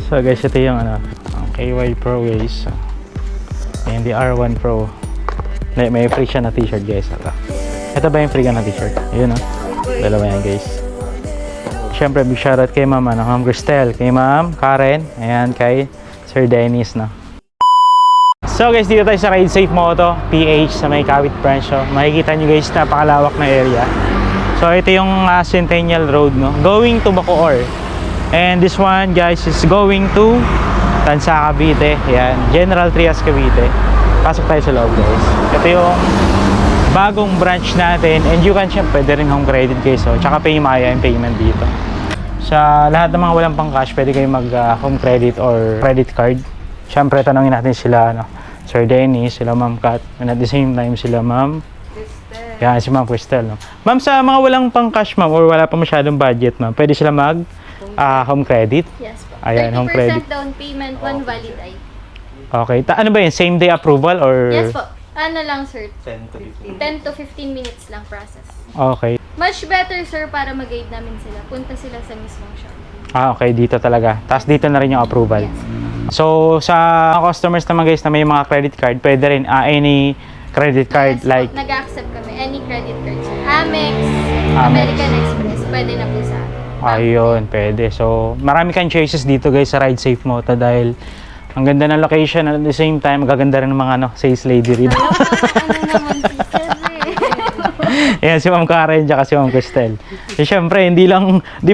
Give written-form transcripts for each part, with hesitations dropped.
So guys, ito yung ano, ang KY Pro guys. And the R1 Pro. May free siya na t-shirt guys. Ito ba yung free ka na t-shirt? Ayun oh. Dalawa yan guys. Siyempre big shoutout kay ma'am, Ma'am Cristel, kay ma'am Karen, ayan, kay Sir Dennis, no. So guys, dito tayo sa Ride Safe Moto PH sa may Kawit branch. So, makikita nyo guys, napakalawak na area. So ito yung Centennial Road, no, going to Bacoor. And this one guys is going to Tansa, Cavite. Ayan, General Trias, Cavite. Pasok tayo sa loob guys. Ito yung bagong branch natin, and you can syempre pwede rin home credit guys, so tsaka Paymaya yung payment dito. Sa lahat ng mga walang pang cash, pwede kayong mag home credit or credit card. Syempre tanongin natin sila, ano, Sir Dennis, sila Ma'am Kat, and at the same time sila Ma'am Cristel. Yan, si Ma'am Cristel, no. Ma'am, sa mga walang pang cash ma'am, or wala pa masyadong budget ma'am, pwede sila mag home credit? Yes po. Ayan, 30% home credit down payment, one valid ID. Okay, ano ba yun, same day approval or? Yes po. Ano lang sir, 10 to 15. 10 to 15 minutes lang process. Okay. Much better sir para mag-guide namin sila. Punta sila sa mismong shop. Okay, dito talaga. Tapos dito na rin yung approval. Yes. So, sa customers naman guys na may mga credit card, pwede rin any credit card Yes, like po, nag-accept kami. Any credit card sir. Amex, Amex. American Express, pwede na po sa amin. ayun, pwede. So, marami kang choices dito guys sa Ride Safe Moto dahil ang ganda ng location at the same time, magaganda rin ng mga ano, sales lady rin. Ano naman si sir eh. Ayan, si Ma'am Karen at si Ma'am Cristel. So, syempre, hindi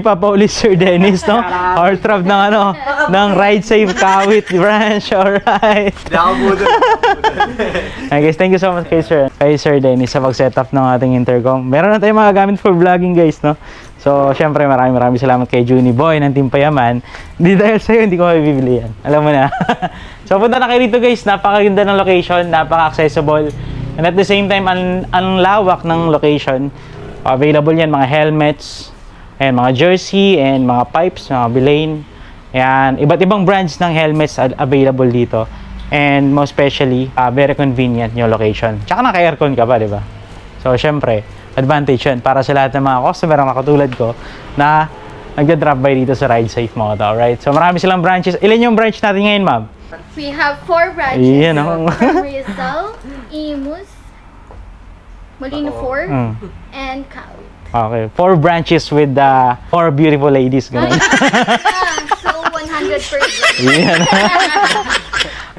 pa paulit Sir Dennis, no? Heartthrob ng ano, ng Ride Safe Kawit branch, alright. Hindi ako budol. Hey guys, thank you so much kay Sir Dennis sa pag-setup ng ating intercom. Meron na tayong mga gamit for vlogging guys, no? So, syempre maraming salamat kay Juni Boy ng Team Payaman. Hindi dahil sa'yo, hindi ko mabibili yan. Alam mo na. So, punta na kayo dito guys. Napakaganda ng location, napaka-accessible. And at the same time, ang lawak ng location. Available yan, mga helmets, and mga jersey, and mga pipes, mga bilane. Ayan, iba't ibang brands ng helmets available dito. And most especially, very convenient yung location. Tsaka naka-aircon ka pa, di ba? So, syempre, advantage yun para sa lahat ng mga customer na katulad ko na nagda-drop by dito sa Ride Safe Moto, alright? So, marami silang branches. Ilan yung branch natin ngayon, ma'am? We have 4 branches. Iyan, oh. From Rizal, Imus, Molino 4, and Kawit. Okay, 4 branches with 4 beautiful ladies. Ganun. So, 100%. Iyan.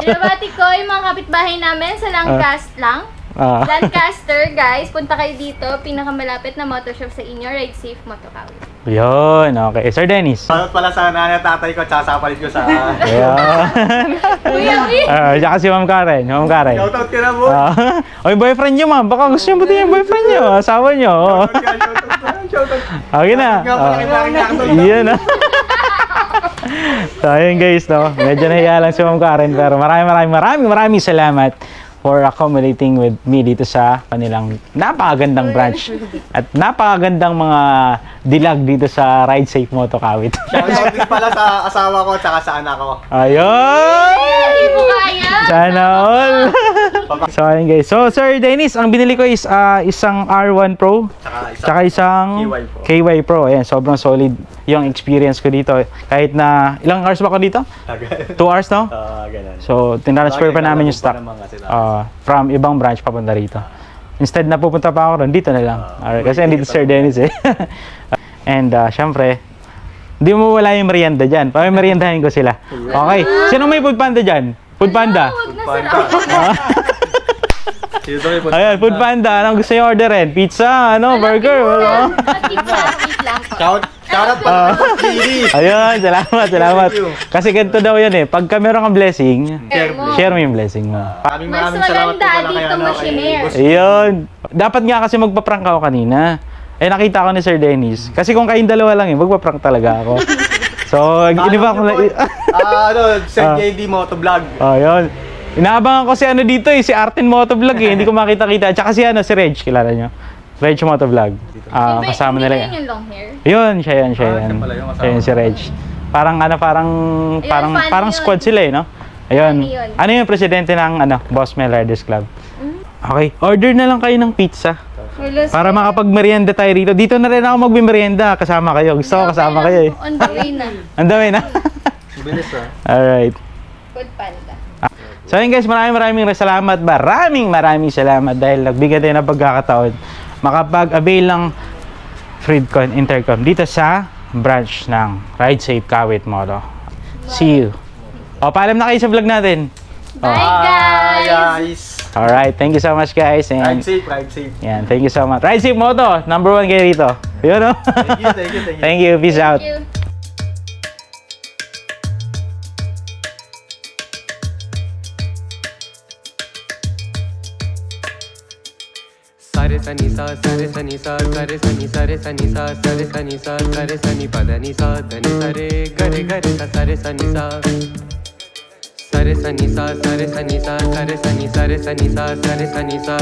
Binabati ko yung mga kapitbahay namin sa Lancaster Lancaster, guys. Punta kayo dito. Pinakamalapit na motor shop sa inyo. Ride Safe Moto Kawit. Yun, okay. Sir Dennis. Salot pala sa nanay at tatay ko, tsaka sa palit ko sa... Ayan. Kuya, Tsaka si Ma'am Karen. Ma'am Karen. Shoutout ka na, boy! O yung boyfriend nyo, ma'am. Baka gusto nyo buti yung boyfriend nyo. Asawa nyo. Shoutout! Okay na. Nga pala kay Maring Nakatulog. Iyan, So, ayun guys, no? Medyo nahiya lang si Ma'am Karen. Pero maraming salamat for accommodating with me dito sa kanilang napakagandang branch at napakagandang mga dilag dito sa Ride Safe Moto Kawit. Shoutout din pala sa asawa ko, tsaka sa anak ko. Ayun! hindi mo kaya. Sana all! So, ayun guys. So, Sir Dennis, ang binili ko is isang R1 Pro tsaka isang KY Pro. Ayan, sobrang solid yung experience ko dito. Kahit na, ilang hours ba ako dito? 2 hours, no? Ganun. So, tinransfer pa namin yung stock from ibang branch papunta rito. Instead na pupunta pa ako ron, dito na lang. Alright, kasi andito Sir Dennis eh. And syempre, hindi mo wala yung merienda dyan. Pamimeriendahin ko sila. Okay. Sino may food panda dyan? Food panda? Huwag na sir. Ayan, food panda. Anong gusto nyo orderin? Pizza? Ano? Burger? Ano? Pizza, wait lang. Shoutout pala sa Pili! Ayun, salamat. Kasi ganito daw yan eh. Pagka meron kang blessing, share mo yung blessing mo. Maraming Mas salamat po maganda pala dito mo shinare. Ayun. Dapat nga kasi magpa-prank ako kanina. Eh nakita ko ni Sir Dennis. Kasi kung kayong dalawa lang eh, magpa-prank talaga ako. So, iniba ko na... Sir JD Motovlog. Ayun. Inaabangan ko si ano dito eh, si Artin Motovlog eh. Hindi ko makita-kita. Tsaka si ano, si Reg, kilala nyo. Reg Motovlog. Kasama nila yan. Yung long hair. Yun, siya yan. siya pala yung Siya yun si Reg. Parang squad sila eh, no? Ayun. Ano yung presidente ng Boss Mel Riders Club? Okay, order na lang kayo ng pizza. Para makapag-merienda tayo rito. Dito na rin ako mag-merienda. Kasama kayo. Gusto ko kasama kayo eh. On the way na. Ang dami na. Bilis ah. Alright. Food Panda. So yun guys, maraming salamat. Maraming salamat dahil nagbigay tayo ng pagkakataon makapag-avail ng Freedcon Intercom dito sa branch ng Ride Safe Kawit Moto. See you. O, paalam na kayo sa vlog natin. Bye, guys! Guys. Alright, thank you so much guys. Ride And safe, ride safe. yan, thank you so much. Ride Safe Moto, number 1 kayo rito. Yun o. Thank you, thank you, thank you. Thank you, peace out. Thank you. सारे सनी सा सारे सनी सा सारे सनी सारे सनी सा सारे सनी सा सारे सनी पदनी सा धनी सारे गरे गरे सा सारे सनी सा सारे सनी सा सारे सनी सा सारे सनी सारे सनी सा सारे सनी सा